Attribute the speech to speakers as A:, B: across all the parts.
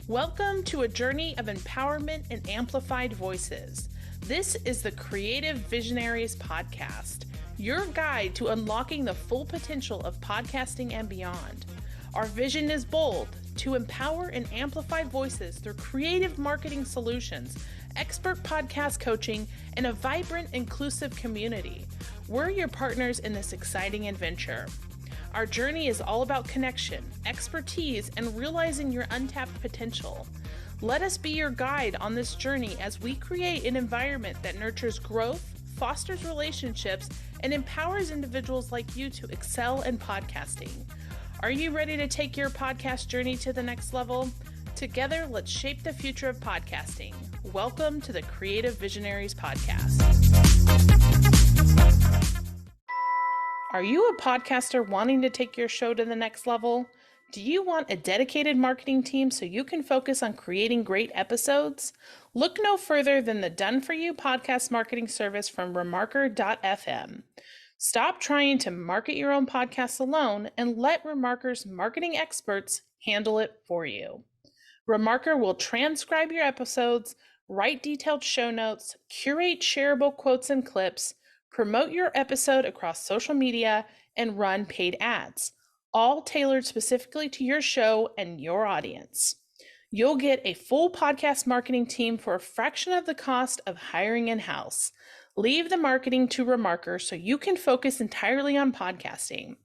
A: Welcome to a journey of empowerment and amplified voices. This is the Creative Visionaries podcast, your guide to unlocking the full potential of podcasting and beyond. Our vision is bold: to empower and amplify voices through creative marketing solutions, expert podcast coaching, and a vibrant, inclusive community. We're your partners in this exciting adventure. Our journey is all about connection, expertise, and realizing your untapped potential. Let us be your guide on this journey as we create an environment that nurtures growth, fosters relationships, and empowers individuals like you to excel in podcasting. Are you ready to take your podcast journey to the next level? Together, let's shape the future of podcasting. Welcome to the Creative Visionaries podcast. Are you a podcaster wanting to take your show to the next level? Do you want a dedicated marketing team so you can focus on creating great episodes? Look no further than the done-for-you podcast marketing service from Remarker.fm. Stop trying to market your own podcast alone and let Remarker's marketing experts handle it for you. Remarker will transcribe your episodes, write detailed show notes, curate shareable quotes and clips, promote your episode across social media, and run paid ads, all tailored specifically to your show and your audience. You'll get a full podcast marketing team for a fraction of the cost of hiring in-house. Leave the marketing to Remarker so you can focus entirely on podcasting.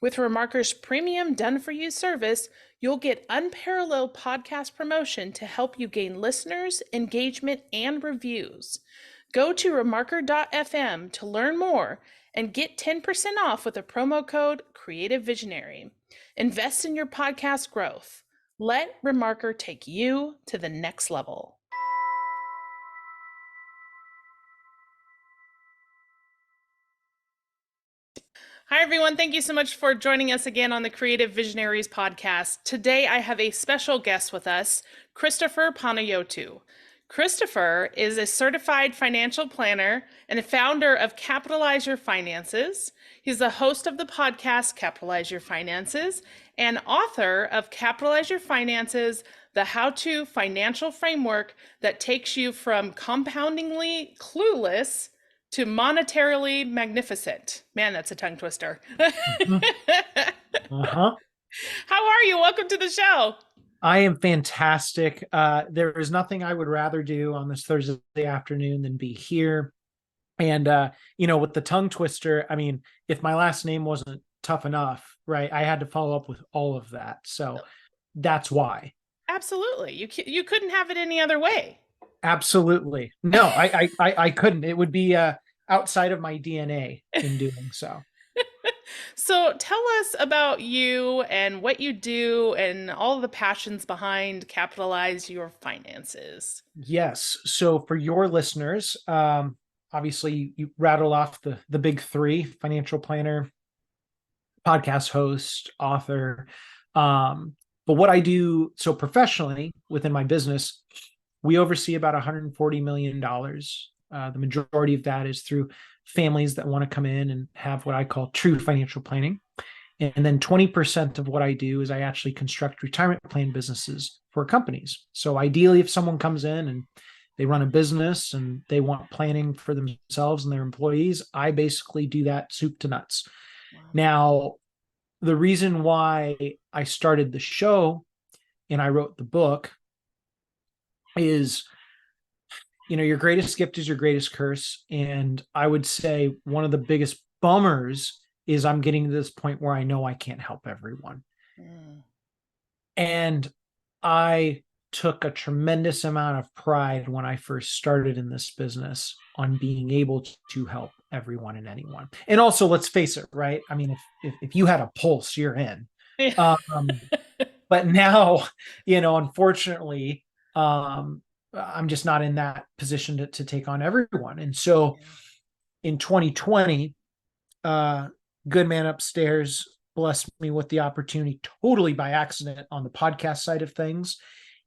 A: With Remarker's premium done-for-you service, you'll get unparalleled podcast promotion to help you gain listeners, engagement, and reviews. Go to Remarker.fm to learn more and get 10% off with a promo code Creative Visionary. Invest in your podcast growth. Let Remarker take you to the next level. Hi, everyone. Thank you so much for joining us again on the Creative Visionaries podcast. Today, I have a special guest with us, Christopher Panagiotu. Christopher is a certified financial planner and a founder of Capitalize Your Finances. He's the host of the podcast Capitalize Your Finances and author of Capitalize Your Finances, the how-to financial framework that takes you from compoundingly clueless to monetarily magnificent. Man, that's a tongue twister.
B: Uh-huh.
A: How are you? Welcome to the show.
B: I am fantastic. There is nothing I would rather do on this Thursday afternoon than be here. And, with the tongue twister, I mean, if my last name wasn't tough enough, right, I had to follow up with all of that. So that's why.
A: Absolutely. You couldn't have it any other way.
B: Absolutely. No, I couldn't. It would be outside of my DNA in doing so.
A: So tell us about you and what you do and all the passions behind Capitalize Your Finances.
B: Yes. So for your listeners, obviously you rattled off the big three: financial planner, podcast host, author. But what I do, so professionally within my business, we oversee about $140 million. The majority of that is through families that want to come in and have what I call true financial planning. And then 20% of what I do is I actually construct retirement plan businesses for companies. So ideally, if someone comes in and they run a business and they want planning for themselves and their employees, I basically do that soup to nuts. Wow. Now, the reason why I started the show and I wrote the book is, your greatest gift is your greatest curse. And I would say one of the biggest bummers is I'm getting to this point where I know I can't help everyone. And I took a tremendous amount of pride when I first started in this business on being able to help everyone and anyone. And also, let's face it, right? I mean, if you had a pulse, you're in. But now, unfortunately, I'm just not in that position to take on everyone. And so in 2020, good man upstairs blessed me with the opportunity, totally by accident, on the podcast side of things.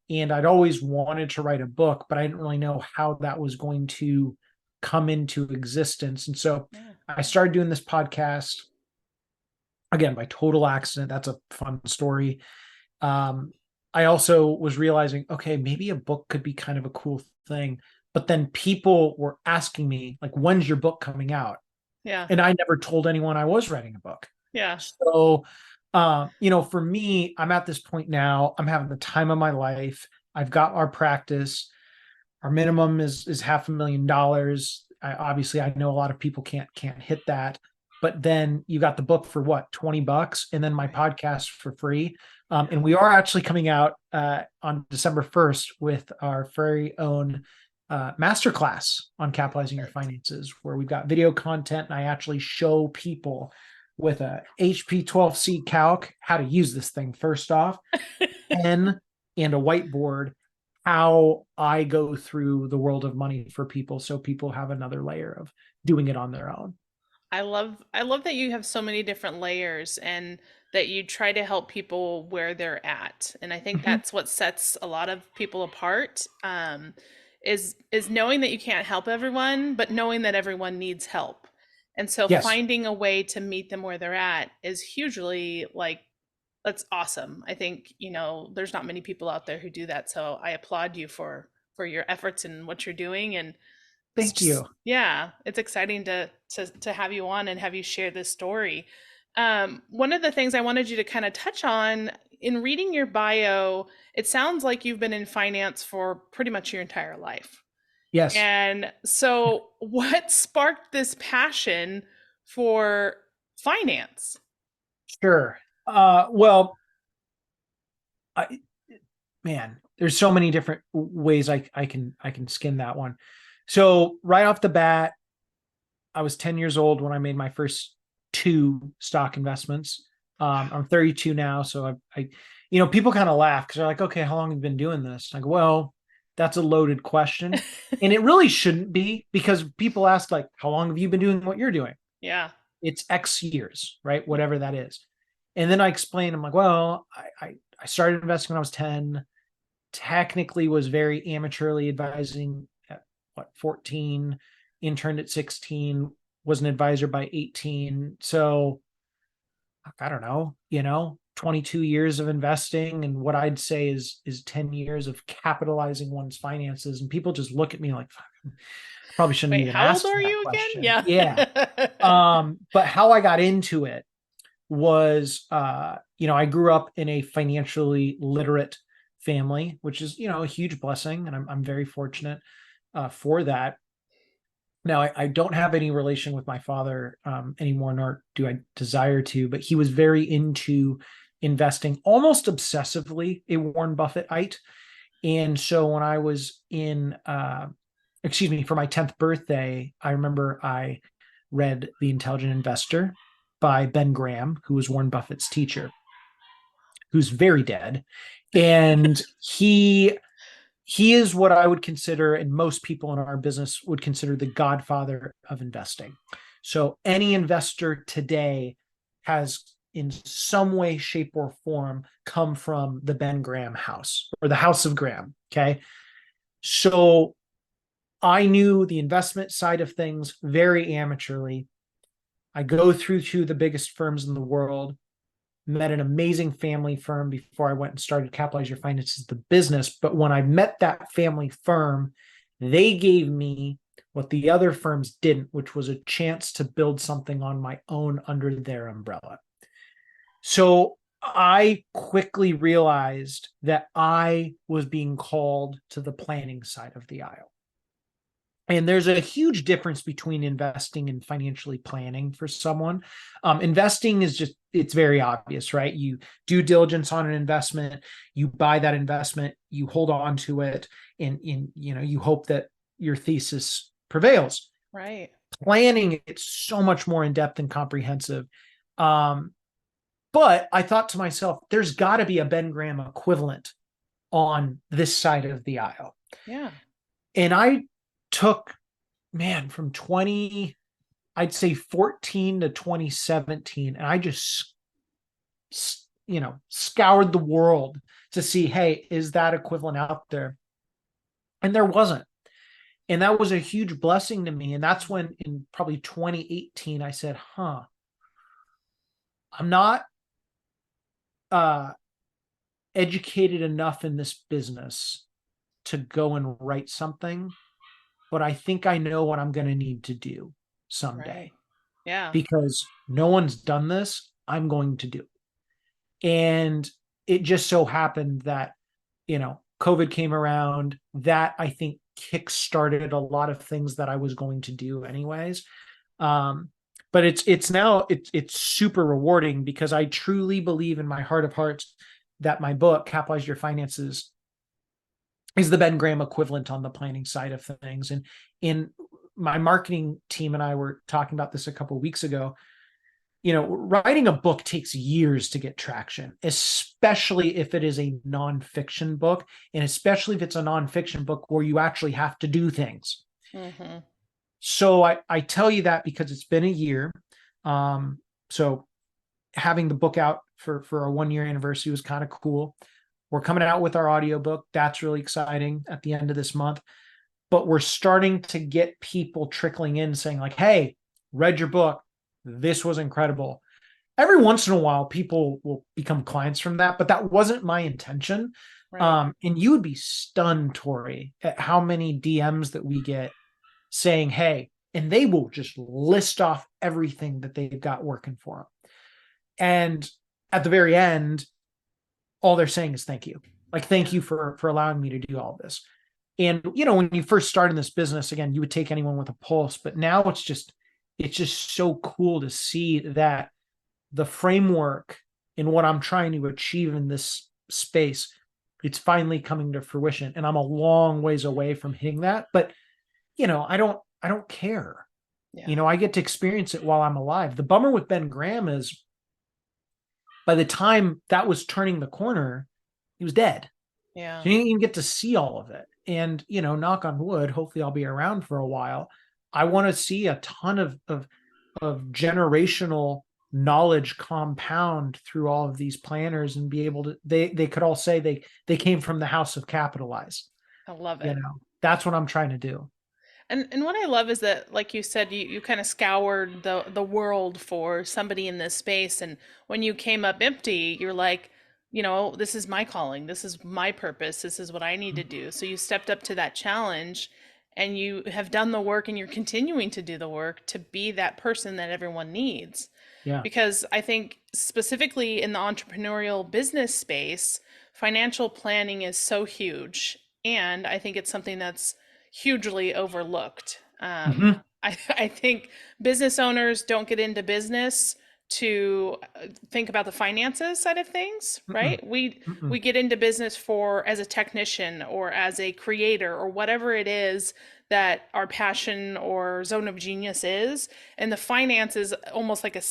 B: And I'd always wanted to write a book, but I didn't really know how that was going to come into existence. And so I started doing this podcast, again, by total accident. That's a fun story. I also was realizing, okay, maybe a book could be kind of a cool thing. But then people were asking me, like, when's your book coming out?
A: Yeah.
B: And I never told anyone I was writing a book.
A: Yeah.
B: So, for me, I'm at this point now. I'm having the time of my life. I've got our practice. Our minimum is $500,000. Obviously, I know a lot of people can't hit that. But then you got the book for what, $20, and then my
A: Right.
B: podcast for free.
A: Yeah.
B: And we are actually coming out on December 1st with our very own masterclass on capitalizing your
A: Perfect.
B: finances, where we've got video content and I actually show people with a HP 12C calc how to use this thing first off, pen and a whiteboard, how I go through the world of money for people so people have another layer of doing it on their own.
A: I love that you have so many different layers and that you try to help people where they're at. And I think
B: Mhm.
A: that's what sets a lot of people apart. Is knowing that you can't help everyone, but knowing that everyone needs help. And so
B: Yes.
A: finding a way to meet them where they're at is hugely like that's awesome. I think, there's not many people out there who do that. So I applaud you for your efforts and what you're doing. And it's
B: Thank
A: just,
B: you.
A: yeah, it's exciting to have you on and have you share this story. One of the things I wanted you to kind of touch on in reading your bio, it sounds like you've been in finance for pretty much your entire life.
B: Yes.
A: And so what sparked this passion for finance?
B: Sure. Well, I, man, there's so many different ways I can skin that one. So right off the bat, I was 10 years old when I made my first two stock investments. I'm 32 now, so people kind of laugh because they're like, "Okay, how long have you been doing this?" I go, "Well, that's a loaded question, and it really shouldn't be because people ask like, "How long have you been doing what you're doing?"
A: Yeah.
B: It's X years, right?
A: Yeah.
B: Whatever that is, and then I explain. I'm like, "Well, I started investing when I was 10. Technically, was very amateurly advising at what 14, interned at 16, was an advisor by 18. So I don't know, 22 years of investing, and what I'd say is 10 years of capitalizing one's finances. And people just look at me like, I probably shouldn't
A: Wait,
B: even
A: how old
B: ask
A: are
B: that
A: you again?
B: question. Yeah.
A: Yeah.
B: But how I got into it was I grew up in a financially literate family, which is, a huge blessing. And I'm very fortunate for that. Now, I don't have any relation with my father anymore, nor do I desire to, but he was very into investing, almost obsessively, a Warren Buffettite. And so when I was for my 10th birthday, I remember I read The Intelligent Investor by Ben Graham, who was Warren Buffett's teacher, who's very dead. And he is what I would consider, and most people in our business would consider, the godfather of investing. So any investor today has in some way, shape, or form come from the Ben Graham house or the House of Graham. Okay. So I knew the investment side of things very amateurly. I go through to the biggest firms in the world, met an amazing family firm before I went and started Capitalize Your Finances, the business. But when I met that family firm, they gave me what the other firms didn't, which was a chance to build something on my own under their umbrella. So I quickly realized that I was being called to the planning side of the aisle. And there's a huge difference between investing and financially planning for someone. Investing is just, it's very obvious, right? You do diligence on an investment, you buy that investment, you hold on to it, and you hope that your thesis prevails.
A: Right.
B: Planning, it's so much more in depth and comprehensive. Um, but I thought to myself, there's got to be a Ben Graham equivalent on this side of the aisle.
A: Yeah.
B: And I took, man, from 20, I'd say 14 to 2017, and I just, scoured the world to see, hey, is that equivalent out there? And there wasn't. And that was a huge blessing to me. And that's when, in probably 2018, I said, I'm not, uh, educated enough in this business to go and write something, but I think I know what I'm going to need to do
A: Right.
B: someday
A: Yeah.
B: because no one's done this. I'm going to do. And it just so happened that, COVID came around. That I think kick-started a lot of things that I was going to do anyways. Um, but it's super rewarding because I truly believe in my heart of hearts that my book, Capitalize Your Finances, is the Ben Graham equivalent on the planning side of things. And in my marketing team and I were talking about this a couple of weeks ago. Writing a book takes years to get traction, especially if it is a nonfiction book, and especially if it's a nonfiction book where you actually have to do things.
A: Mm-hmm.
B: So I tell you that because it's been a year. So having the book out for a 1 year anniversary was kind of cool. We're coming out with our audiobook. That's really exciting at the end of this month. But we're starting to get people trickling in saying, like, hey, read your book. This was incredible. Every once in a while, people will become clients from that, but that wasn't my intention.
A: Right.
B: And you would be stunned, Tori, at how many DMs that we get saying, hey, and they will just list off everything that they've got working for them. And at the very end, all they're saying is thank you. Like, thank
A: Yeah.
B: you for allowing me to do all this. And, when you first start in this business, again, you would take anyone with a pulse, but now it's just so cool to see that the framework in what I'm trying to achieve in this space, it's finally coming to fruition. And I'm a long ways away from hitting that. But, I don't care.
A: Yeah.
B: I get to experience it while I'm alive. The bummer with Ben Graham is by the time that was turning the corner, he was dead.
A: Yeah.
B: So you didn't even get to see all of it. And, knock on wood, hopefully I'll be around for a while. I want to see a ton of generational knowledge compound through all of these planners and be able to, they could all say they came from the house of Capitalize.
A: I love it.
B: That's what I'm trying to do.
A: And what I love is that, like you said, you kind of scoured the world for somebody in this space, and when you came up empty, you're like, this is my calling, this is my purpose, this is what I need to do. So you stepped up to that challenge, and you have done the work, and you're continuing to do the work to be that person that everyone needs.
B: Yeah.
A: Because I think specifically in the entrepreneurial business space, financial planning is so huge, and I think it's something that's hugely overlooked.
B: Mm-hmm.
A: I think business owners don't get into business to think about the finances side of things,
B: Mm-mm.
A: right? We
B: Mm-mm.
A: we get into business for as a technician or as a creator or whatever it is that our passion or zone of genius is, and the finance is almost like a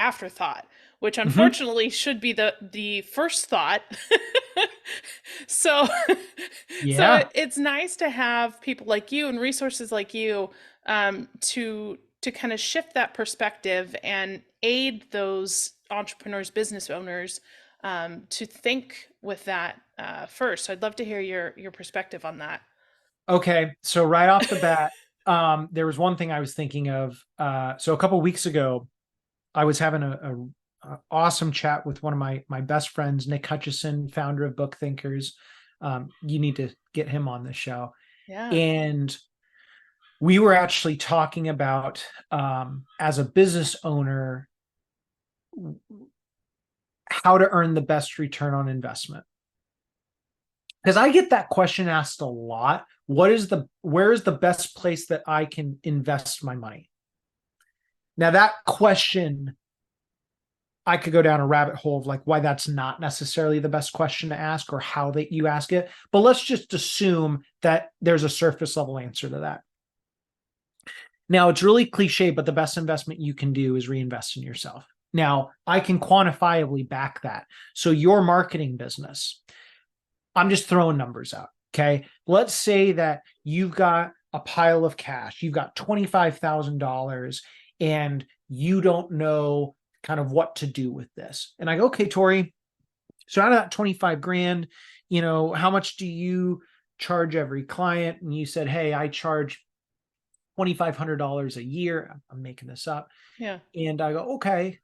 A: afterthought, which
B: Mm-hmm.
A: unfortunately should be the first thought. So so
B: Yeah.
A: it's nice to have people like you and resources like you, to kind of shift that perspective and aid those entrepreneurs, business owners, to think with that first. So I'd love to hear your perspective on that.
B: Okay. So right off the bat, there was one thing I was thinking of. So a couple weeks ago, I was having a awesome chat with one of my best friends, Nick Hutchison, founder of Book Thinkers. You need to get him on the show.
A: Yeah.
B: And we were actually talking about, as a business owner, how to earn the best return on investment. Because I get that question asked a lot. Where is the best place that I can invest my money? Now that question, I could go down a rabbit hole of like why that's not necessarily the best question to ask or how that you ask it. But let's just assume that there's a surface level answer to that. Now it's really cliche, but the best investment you can do is reinvest in yourself. Now I can quantifiably back that. So your marketing business, I'm just throwing numbers out. Okay. Let's say that you've got a pile of cash, you've got $25,000 and you don't know kind of what to do with this. And I go, okay, Tori, so out of that 25 grand, how much do you charge every client? And you said, hey, I charge $2,500 a year. I'm making this up.
A: Yeah.
B: And I go, okay.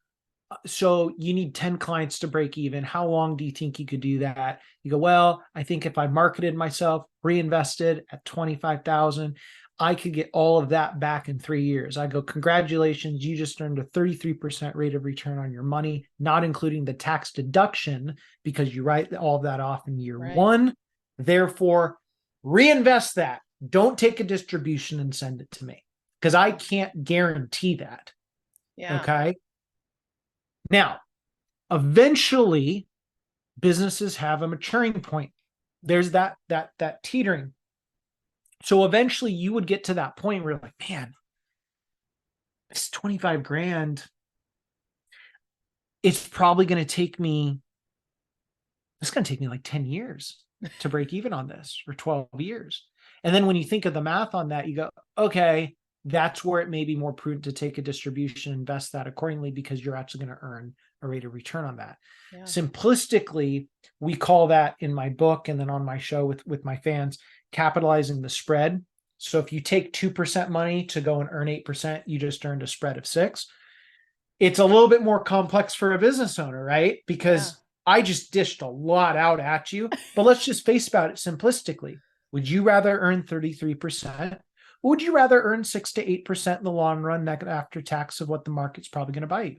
B: So you need 10 clients to break even. How long do you think you could do that? You go, well, I think if I marketed myself, reinvested at 25,000, I could get all of that back in 3 years. I go, congratulations, you just earned a 33% rate of return on your money, not including the tax deduction because you write all of that off in year
A: Right.
B: one. Therefore, reinvest that. Don't take a distribution and send it to me because I can't guarantee that.
A: Yeah.
B: Okay. Now, eventually businesses have a maturing point. There's that teetering. So eventually you would get to that point where you're like, man, it's 25 grand. It's probably going to take me, it's going to take me like 10 years to break even on this, or 12 years. And then when you think of the math on that, you go, okay, that's where it may be more prudent to take a distribution, invest that accordingly, because you're actually going to earn a rate of return on that.
A: Yeah.
B: Simplistically, we call that in my book and then on my show with my fans, capitalizing the spread. So if you take 2% money to go and earn 8%, you just earned a spread of 6. It's a little bit more complex for a business owner, right? Because I just dished a lot out at you, but let's just face about it simplistically. Would you rather earn 33%? Or would you rather earn 6 to 8% in the long run after tax of what the market's probably going to buy you?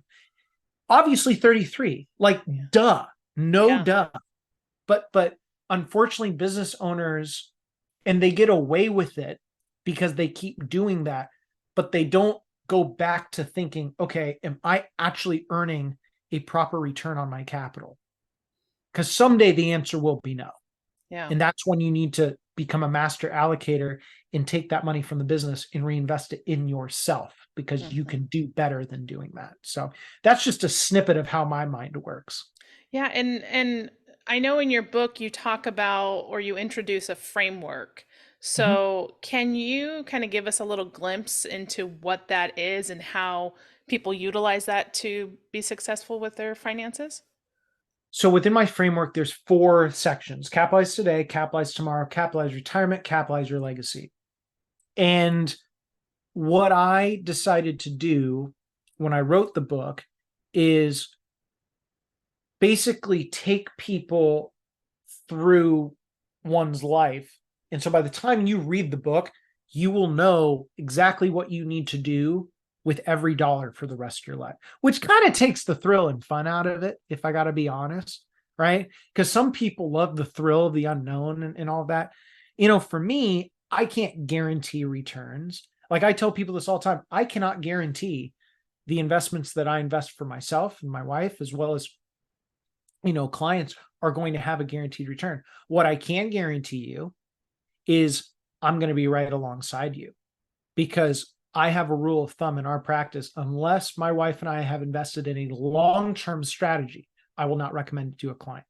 B: Obviously 33, like duh, no duh. But unfortunately business owners, and they get away with it because they keep doing that, but they don't go back to thinking, okay, am I actually earning a proper return on my capital? Because someday the answer will be no.
A: Yeah.
B: And that's when you need to become a master allocator and take that money from the business and reinvest it in yourself, because you can do better than doing that. So that's just a snippet of how my mind works.
A: Yeah, and I know in your book you talk about, or you introduce, a framework.
B: Mhm.
A: So can you kind of give us a little glimpse into what that is and how people utilize that to be successful with their finances?
B: So within my framework, there's 4 sections: capitalize today, capitalize tomorrow, capitalize retirement, capitalize your legacy. And what I decided to do when I wrote the book is basically take people through one's life. And so by the time you read the book, you will know exactly what you need to do with every dollar for the rest of your life, which kind of takes the thrill and fun out of it, if I got to be honest, right? Because some people love the thrill of the unknown and all that. For me, I can't guarantee returns. Like I tell people this all the time, I cannot guarantee the investments that I invest for myself and my wife, as well as clients, are going to have a guaranteed return. What I can guarantee you is I'm going to be right alongside you, because I have a rule of thumb in our practice. Unless my wife and I have invested in a long-term strategy, I will not recommend it to a client.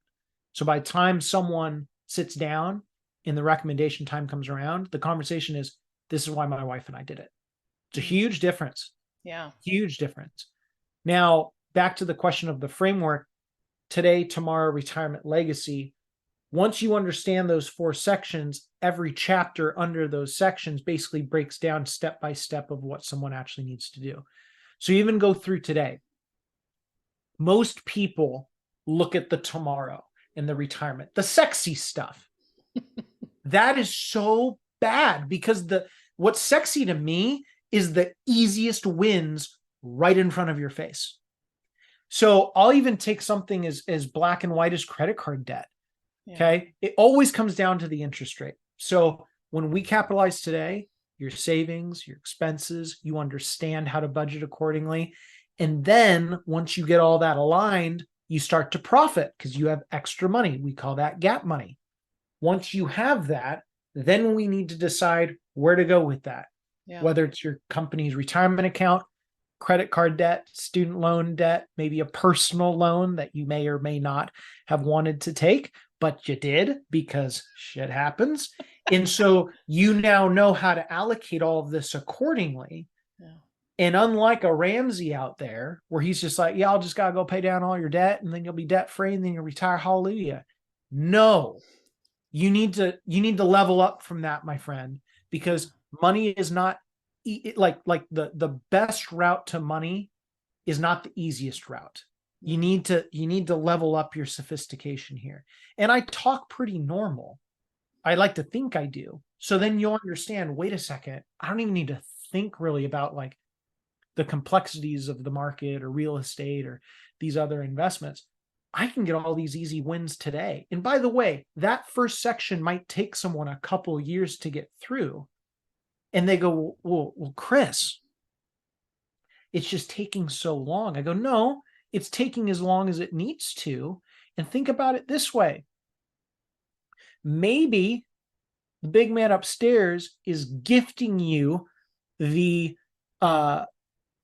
B: So by the time someone sits down and the recommendation time comes around, the conversation is, this is why my wife and I did it. It's a huge difference.
A: Yeah.
B: Huge difference. Now, back to the question of the framework: today, tomorrow, retirement, legacy. Once you understand those 4 sections, every chapter under those sections basically breaks down step by step of what someone actually needs to do. So you even go through today. Most people look at the tomorrow and the retirement, the sexy stuff. That is so bad, because what's sexy to me is the easiest wins right in front of your face. So I'll even take something as black and white as credit card debt. Okay. It always comes down to the interest rate. So when we capitalize today, your savings, your expenses, you understand how to budget accordingly. And then once you get all that aligned, you start to profit because you have extra money. We call that gap money. Once you have that, then we need to decide where to go with that.
A: Yeah.
B: Whether it's your company's retirement account, credit card debt, student loan debt, maybe a personal loan that you may or may not have wanted to take, but you did because shit happens. And so you now know how to allocate all of this accordingly.
A: Yeah.
B: And unlike a Ramsey out there where he's just like, yeah, I'll just got to go pay down all your debt and then you'll be debt free and then you'll retire. Hallelujah. No, you need to level up from that, my friend, because money is not like the best route to money is not the easiest route. You
A: Mm.
B: need to level up your sophistication here. And I talk pretty normal. I like to think I do. So then you'll understand, wait a second, I don't even need to think really about like the complexities of the market or real estate or these other investments. I can get all these easy wins today. And by the way, that first section might take someone a couple of years to get through. And they go, well, Chris, it's just taking so long. I go, no, it's taking as long as it needs to. And think about it this way. Maybe the big man upstairs is gifting you the uh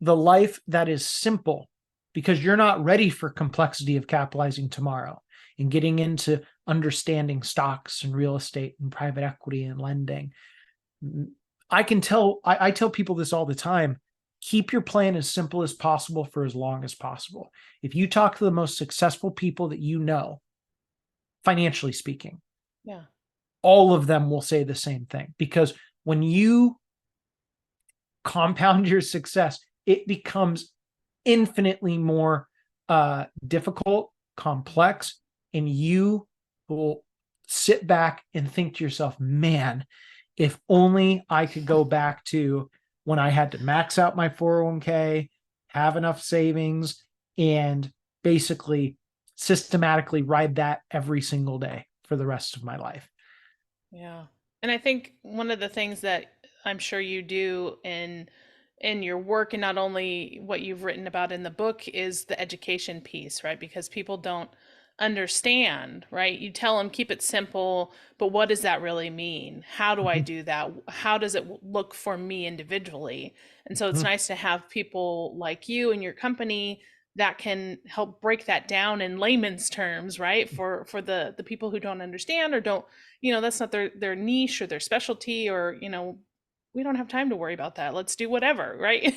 B: the life that is simple because you're not ready for complexity of capitalizing tomorrow and getting into understanding stocks and real estate and private equity and lending. I tell people this all the time. Keep your plan as simple as possible for as long as possible. If you talk to the most successful people that you know, financially speaking,
A: Yeah.
B: all of them will say the same thing, because when you compound your success, it becomes infinitely more difficult, complex, and you will sit back and think to yourself, man, if only I could go back to when I had to max out my 401k, have enough savings, and basically systematically ride that every single day for the rest of my life.
A: Yeah. And I think one of the things that I'm sure you do in your work, and not only what you've written about in the book, is the education piece, right? Because people don't understand, right? You tell them keep it simple, but what does that really mean? How do I
B: Mhm.
A: do that? How does it look for me individually? And so it's
B: Mhm.
A: nice to have people like you and your company that can help break that down in layman's terms, right? For the people who don't understand or don't, that's not their niche or their specialty, or we don't have time to worry about that, let's do whatever, right?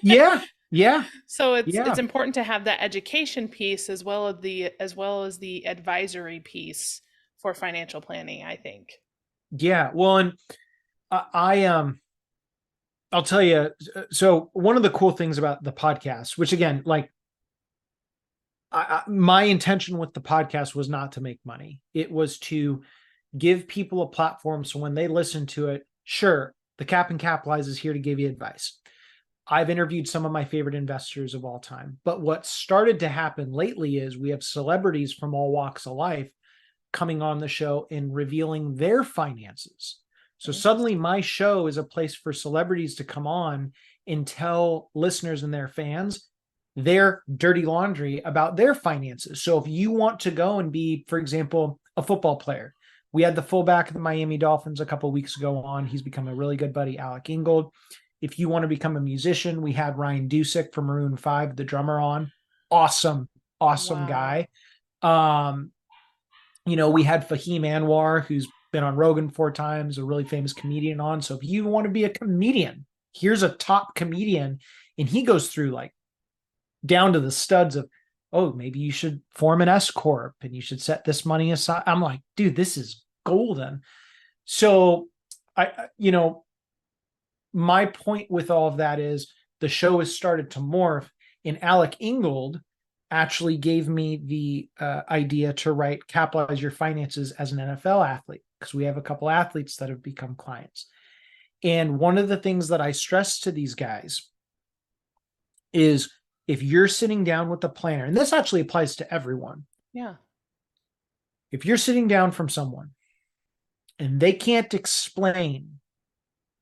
B: Yeah, yeah,
A: So it's
B: yeah,
A: important to have that education piece as well as the advisory piece for financial planning, I think.
B: yeah. Well, and I I'll tell you. So one of the cool things about the podcast, which again, like my intention with the podcast was not to make money. It was to give people a platform so when they listen to it, sure, the Cap and Capitalize is here to give you advice. I've interviewed some of my favorite investors of all time. But what started to happen lately is we have celebrities from all walks of life coming on the show and revealing their finances. So suddenly
A: Interesting.
B: my show is a place for celebrities to come on and tell listeners and their fans their dirty laundry about their finances. So if you want to go and be, for example, a football player, we had the fullback of the Miami Dolphins a couple of weeks ago on. He's become a really good buddy, Alec Ingold. If you want to become a musician, we had Ryan Dusick from Maroon 5, the drummer, on. Awesome, awesome
A: Wow.
B: guy. Um, we had Fahim Anwar, who's been on Rogan 4 times, a really famous comedian on. So if you want to be a comedian, here's a top comedian. And he goes through like down to the studs of, oh, maybe you should form an S Corp and you should set this money aside. I'm like, dude, this is golden. So my point with all of that is the show has started to morph, and Alec Ingold actually gave me the idea to write Capitalize Your Finances as an NFL athlete, because we have a couple athletes that have become clients. And one of the things that I stress to these guys is, if you're sitting down with a planner, and this actually applies to everyone,
A: Yeah.
B: if you're sitting down from someone and they can't explain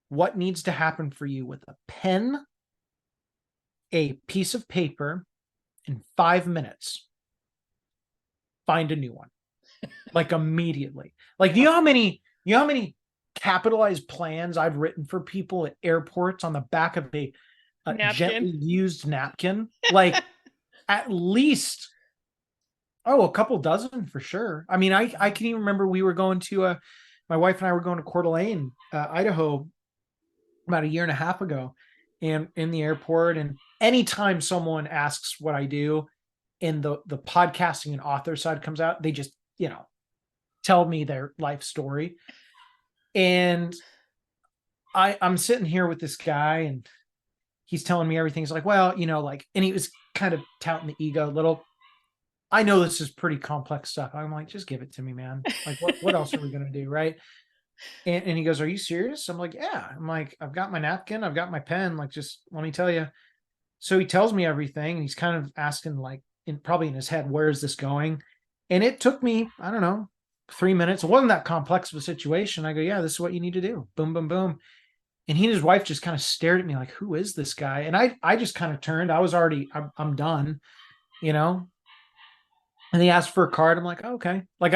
B: what needs to happen for you with a pen, a piece of paper, in 5 minutes, find a new one, like immediately. Like,
A: Yeah.
B: you know how many capitalized plans I've written for people at airports on the back of a
A: Napkin.
B: gently used napkin? Like, at least, oh, a couple dozen for sure. I mean, I can even remember we were going to my wife and I were going to Coeur d'Alene, Idaho, about a year and a half ago, and in the airport. And anytime someone asks what I do, and the podcasting and author side comes out, they just, tell me their life story. And I'm sitting here with this guy, and he's telling me everything. He's like, well, like, and he was kind of touting the ego a little. I know this is pretty complex stuff. I'm like, just give it to me, man. Like, what else are we going to do? Right. And he goes, are you serious? I'm like, yeah. I'm like, I've got my napkin. I've got my pen. Like, just let me tell you. So he tells me everything. And he's kind of asking, like, probably in his head, where is this going? And it took me, I don't know, 3 minutes. It wasn't that complex of a situation. I go, yeah, this is what you need to do. Boom, boom, boom. And he and his wife just kind of stared at me like, who is this guy? And I just kind of turned. I was already, I'm done, you know? And he asked for a card. I'm like, oh, okay. Like,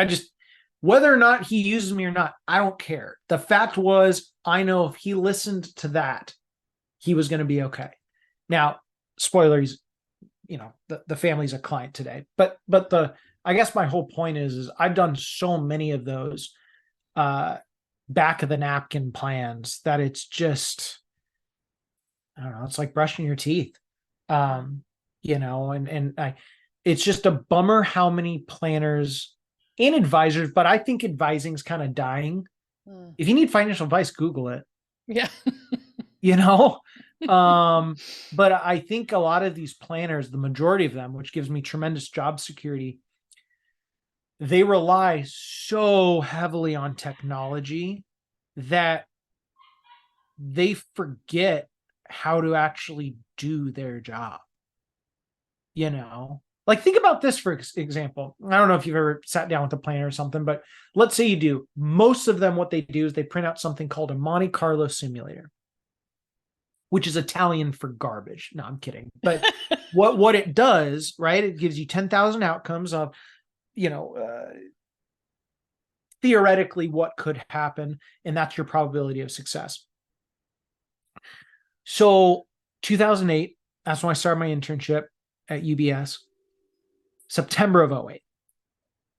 B: whether or not he uses me or not, I don't care. The fact was, I know if he listened to that, he was going to be okay. Now, spoilers, the family's a client today, but I guess my whole point is I've done so many of those back of the napkin plans that it's just, I don't know, it's like brushing your teeth. Um, it's just a bummer how many planners and advisors, but I think advising is kind of dying. If you need financial advice, Google it.
A: Yeah.
B: you know but I think a lot of these planners, the majority of them, which gives me tremendous job security, they rely so heavily on technology that they forget how to actually do their job. Like, think about this, for example. I don't know if you've ever sat down with a planner or something, but let's say you do. Most of them, what they do is they print out something called a Monte Carlo simulator, which is Italian for garbage. No, I'm kidding. But what it does, right? It gives you 10,000 outcomes of, theoretically what could happen, and that's your probability of success. So 2008, that's when I started my internship at UBS, September of 08.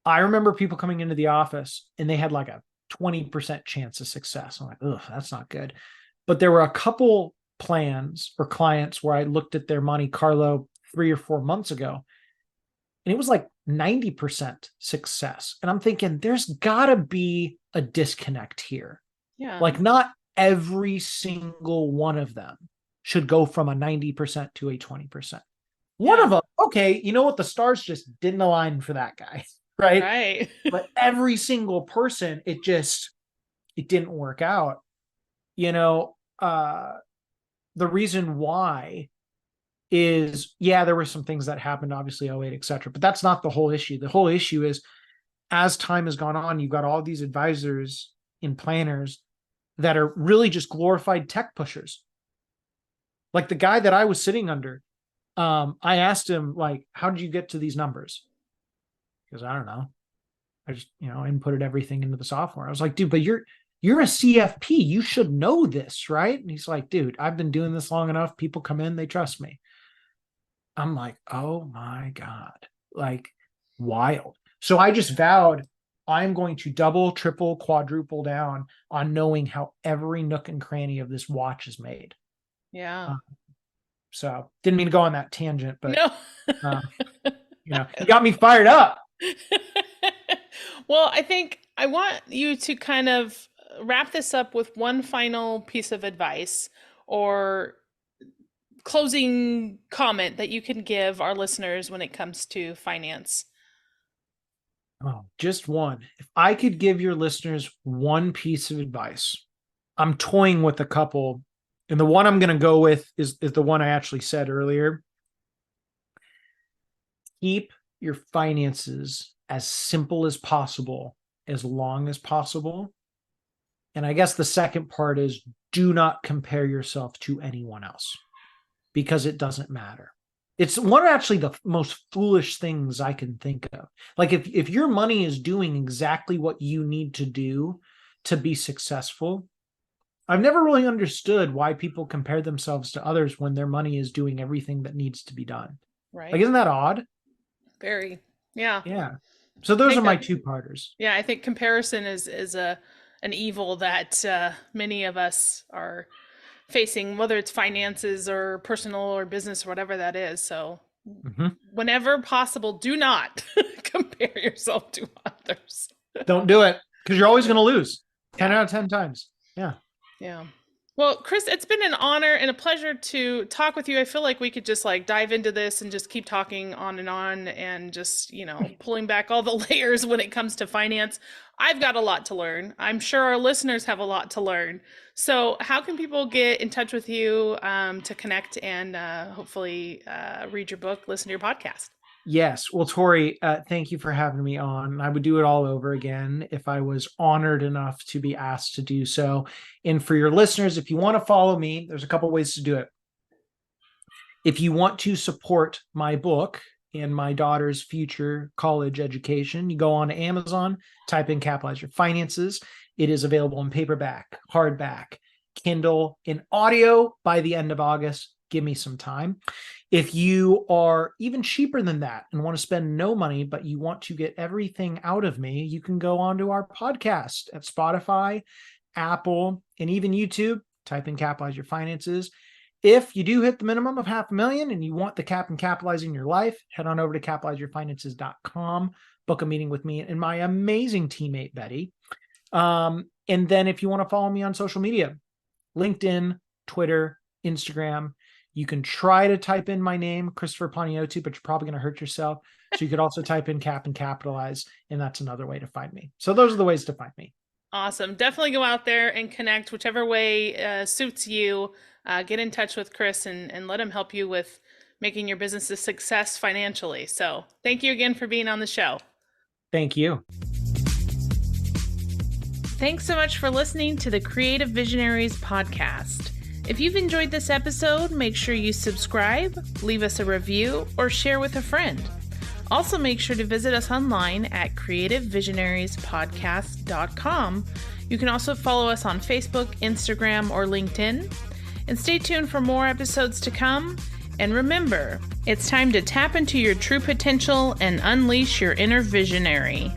B: I remember people coming into the office and they had like a 20% chance of success. I'm like, ugh, that's not good. But there were a couple plans or clients where I looked at their Monte Carlo 3 or 4 months ago, and it was like 90% success. And I'm thinking, there's got to be a disconnect here.
A: Yeah.
B: Like, not every single one of them should go from a 90% to a 20%. One of them, okay, you know what? The stars just didn't align for that guy, right?
A: Right.
B: But every single person, it didn't work out. The reason why is, yeah, there were some things that happened, obviously, 08, et cetera, but that's not the whole issue. The whole issue is, as time has gone on, you've got all these advisors and planners that are really just glorified tech pushers. Like the guy that I was sitting under, I asked him, like, how did you get to these numbers? Because I don't know. I just, inputted everything into the software. I was like, dude, but you're a CFP. You should know this, right? And he's like, dude, I've been doing this long enough. People come in, they trust me. I'm like, oh my God, like, wild. So I just vowed I'm going to double, triple, quadruple down on knowing how every nook and cranny of this watch is made.
A: Yeah.
B: So didn't mean to go on that tangent, but
A: No.
B: you got me fired up.
A: Well, I think I want you to kind of wrap this up with one final piece of advice or closing comment that you can give our listeners when it comes to finance.
B: Oh, just one. If I could give your listeners one piece of advice, I'm toying with a couple, and the one I'm going to go with is the one I actually said earlier. Keep your finances as simple as possible, as long as possible. And I guess the second part is, do not compare yourself to anyone else, because it doesn't matter. It's one of actually the most foolish things I can think of. Like, if your money is doing exactly what you need to do to be successful, I've never really understood why people compare themselves to others when their money is doing everything that needs to be done.
A: Right.
B: Like, isn't that odd?
A: Very. Yeah.
B: Yeah. So those are my two-parters.
A: Yeah, I think comparison is an evil that many of us are facing, whether it's finances or personal or business or whatever that is. So, whenever possible, do not compare yourself to others.
B: Don't do it, because you're always going to lose 10 out of 10 times. Yeah.
A: Yeah. Well, Chris, it's been an honor and a pleasure to talk with you. I feel like we could just like dive into this and just keep talking on and just, pulling back all the layers when it comes to finance. I've got a lot to learn. I'm sure our listeners have a lot to learn. So, how can people get in touch with you to connect and hopefully read your book, listen to your podcast?
B: Yes. Well, Tori, thank you for having me on. I would do it all over again if I was honored enough to be asked to do so. And for your listeners, if you want to follow me, there's a couple ways to do it. If you want to support my book and my daughter's future college education, you go on to Amazon, type in Capitalize Your Finances. It is available in paperback, hardback, Kindle, in audio by the end of August. Give me some time. If you are even cheaper than that and want to spend no money, but you want to get everything out of me, you can go onto our podcast at Spotify, Apple, and even YouTube. Type in Capitalize Your Finances. If you do hit the minimum of $500,000 and you want the cap and capitalizing your life, head on over to capitalizeyourfinances.com, book a meeting with me and my amazing teammate, Betty. And then if you want to follow me on social media, LinkedIn, Twitter, Instagram, you can try to type in my name, Christopher Panagiotu, but you're probably going to hurt yourself. So you could also type in cap and capitalize, and that's another way to find me. So those are the ways to find me.
A: Awesome. Definitely go out there and connect whichever way suits you. Get in touch with Chris and let him help you with making your business a success financially. So thank you again for being on the show.
B: Thank you.
A: Thanks so much for listening to the Creative Visionaries podcast. If you've enjoyed this episode, make sure you subscribe, leave us a review, or share with a friend. Also, make sure to visit us online at creativevisionariespodcast.com. You can also follow us on Facebook, Instagram, or LinkedIn. And stay tuned for more episodes to come. And remember, it's time to tap into your true potential and unleash your inner visionary.